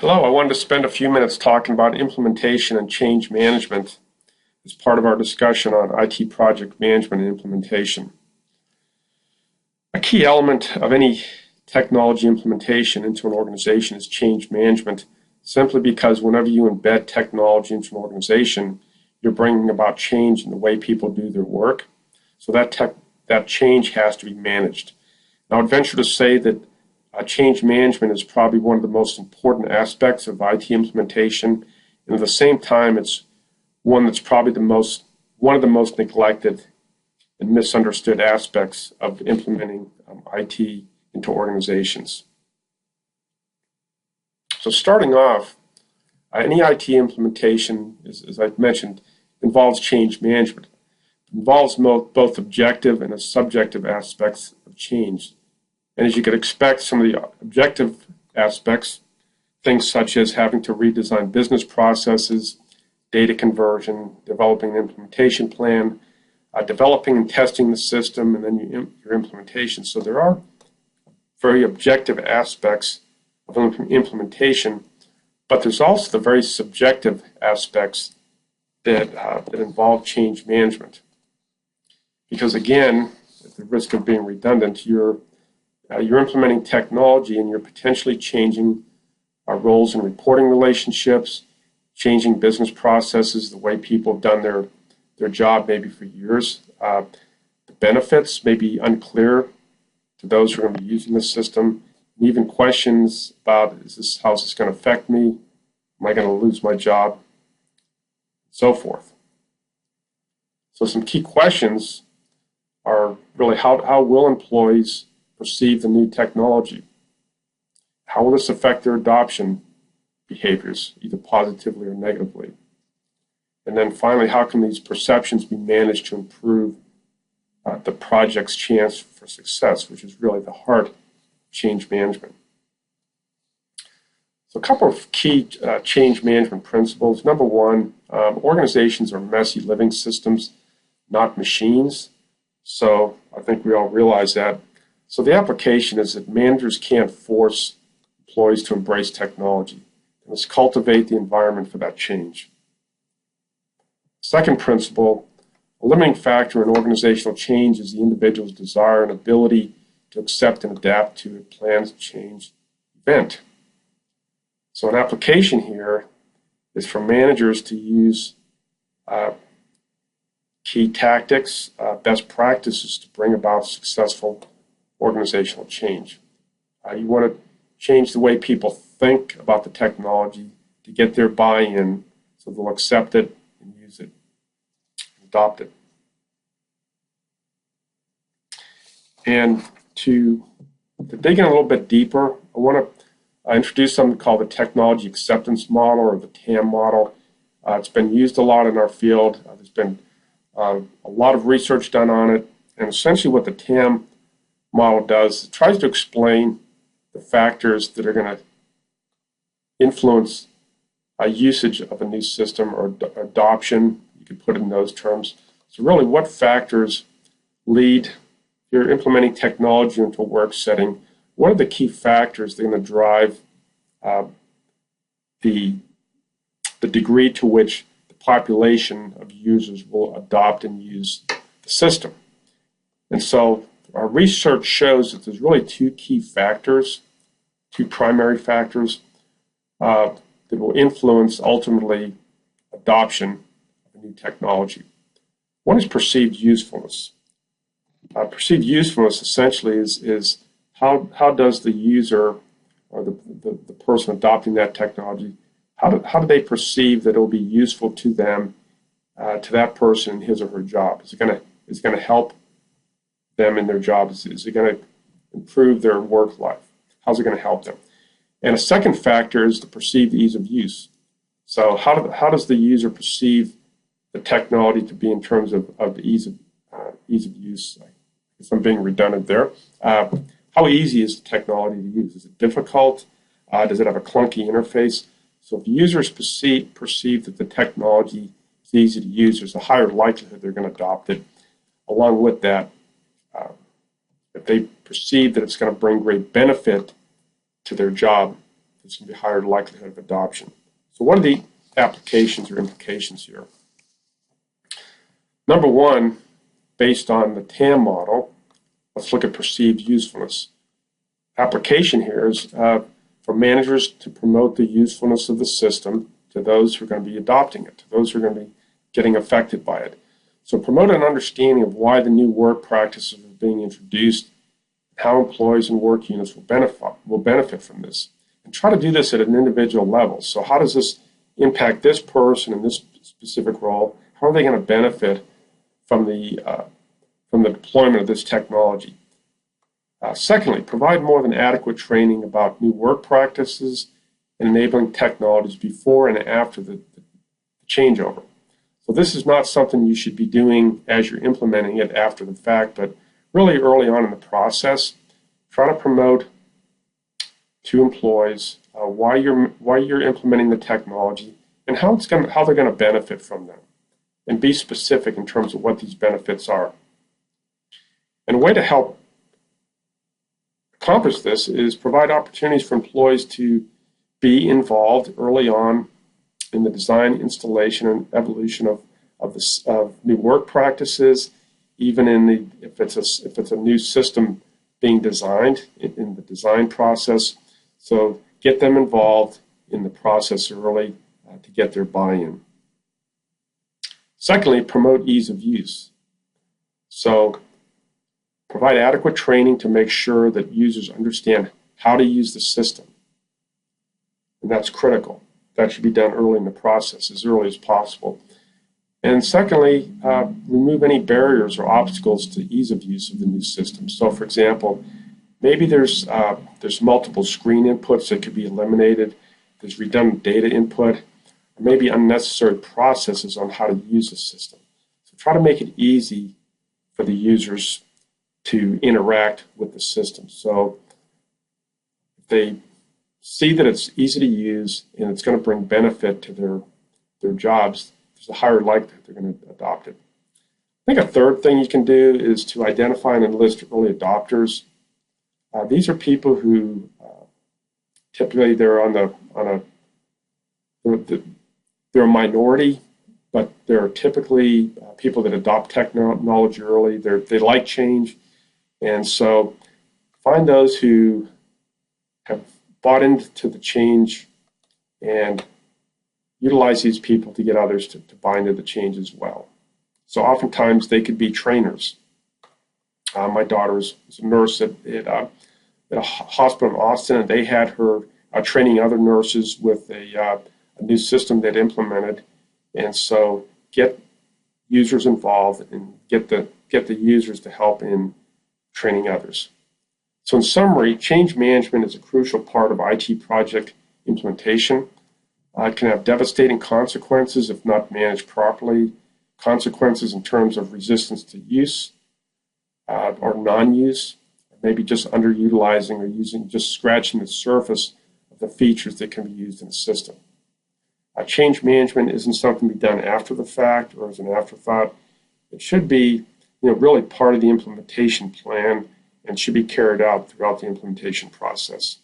Hello, I wanted to spend a few minutes talking about implementation and change management as part of our discussion on IT project management and implementation. A key element of any technology implementation into an organization is change management, simply because whenever you embed technology into an organization, you're bringing about change in the way people do their work. So that change has to be managed. Now, I'd venture to say that change management is probably one of the most important aspects of IT implementation, and at the same time, it's one that's probably one of the most neglected and misunderstood aspects of implementing IT into organizations. So starting off, any IT implementation, as I've mentioned, involves change management. It involves both objective and subjective aspects of change. And as you could expect, some of the objective aspects, things such as having to redesign business processes, data conversion, developing an implementation plan, developing and testing the system, and then your implementation. So there are very objective aspects of implementation, but there's also the very subjective aspects that involve change management. Because again, at the risk of being redundant, you're implementing technology and you're potentially changing roles and reporting relationships, changing business processes, the way people have done their job maybe for years. The benefits may be unclear to those who are going to be using the system, and even questions about how's this going to affect me? Am I going to lose my job? And so forth. So some key questions are really how will employees perceive the new technology? How will this affect their adoption behaviors, either positively or negatively? And then finally, how can these perceptions be managed to improve the project's chance for success, which is really the heart of change management? So a couple of key change management principles. Number one, organizations are messy living systems, not machines. So I think we all realize that. So the application is that managers can't force employees to embrace technology. They must cultivate the environment for that change. Second principle, a limiting factor in organizational change is the individual's desire and ability to accept and adapt to a planned change event. So an application here is for managers to use key tactics, best practices to bring about successful organizational change. You want to change the way people think about the technology to get their buy-in so they'll accept it and use it, adopt it. And to dig in a little bit deeper, I want to introduce something called the Technology Acceptance Model, or the TAM Model. It's been used a lot in our field. There's been a lot of research done on it, and essentially what the TAM model does is it tries to explain the factors that are going to influence usage of a new system or adoption. You could put it in those terms. So really, what factors lead, if you're implementing technology into a work setting, what are the key factors that are going to drive the degree to which the population of users will adopt and use the system? And so our research shows that there's really two key factors, two primary factors that will influence ultimately adoption of a new technology. One is perceived usefulness. Perceived usefulness essentially is how does the user or the person adopting that technology, how do they perceive that it will be useful to them, to that person in his or her job? Is it going to help them in their jobs? Is it going to improve their work life? How's it going to help them? And a second factor is the perceived ease of use. So how does the user perceive the technology to be in terms of the ease of use? If I'm being redundant there, how easy is the technology to use? Is it difficult? Does it have a clunky interface? So if users perceive that the technology is easy to use, there's a higher likelihood they're going to adopt it. Along with that, if they perceive that it's going to bring great benefit to their job, there's going to be a higher likelihood of adoption. So what are the applications or implications here? Number one, based on the TAM model, let's look at perceived usefulness. Application here is for managers to promote the usefulness of the system to those who are going to be adopting it, to those who are going to be getting affected by it. So promote an understanding of why the new work practices are being introduced, how employees and work units will benefit from this. And try to do this at an individual level. So how does this impact this person in this specific role? How are they going to benefit from the deployment of this technology? Secondly, provide more than adequate training about new work practices and enabling technologies before and after the changeover. So this is not something you should be doing as you're implementing it after the fact, but really early on in the process. Try to promote to employees why you're implementing the technology and how they're going to benefit from them, and be specific in terms of what these benefits are. And a way to help accomplish this is provide opportunities for employees to be involved early on in the design, installation, and evolution of new work practices, even if it's a new system being designed in the design process. So get them involved in the process early to get their buy-in. Secondly, promote ease of use. So provide adequate training to make sure that users understand how to use the system. And that's critical. That should be done early in the process, as early as possible. And secondly, remove any barriers or obstacles to ease of use of the new system. So for example, maybe there's multiple screen inputs that could be eliminated. There's redundant data input, or maybe unnecessary processes on how to use the system. So try to make it easy for the users to interact with the system. So if they see that it's easy to use and it's going to bring benefit to their jobs, there's a higher likelihood they're going to adopt it. I think a third thing you can do is to identify and enlist early adopters. These are people who typically they're a minority, but they're typically people that adopt technology early. They like change, and so find those who have bought into the change and utilize these people to get others to buy into the change as well. So oftentimes they could be trainers. My daughter was a nurse at a hospital in Austin, and they had her training other nurses with a new system they'd implemented. And so get users involved and get the users to help in training others. So in summary, change management is a crucial part of IT project implementation. It can have devastating consequences if not managed properly, consequences in terms of resistance to use or non-use, maybe just underutilizing or just scratching the surface of the features that can be used in the system. Change management isn't something to be done after the fact or as an afterthought. It should be really part of the implementation plan and should be carried out throughout the implementation process.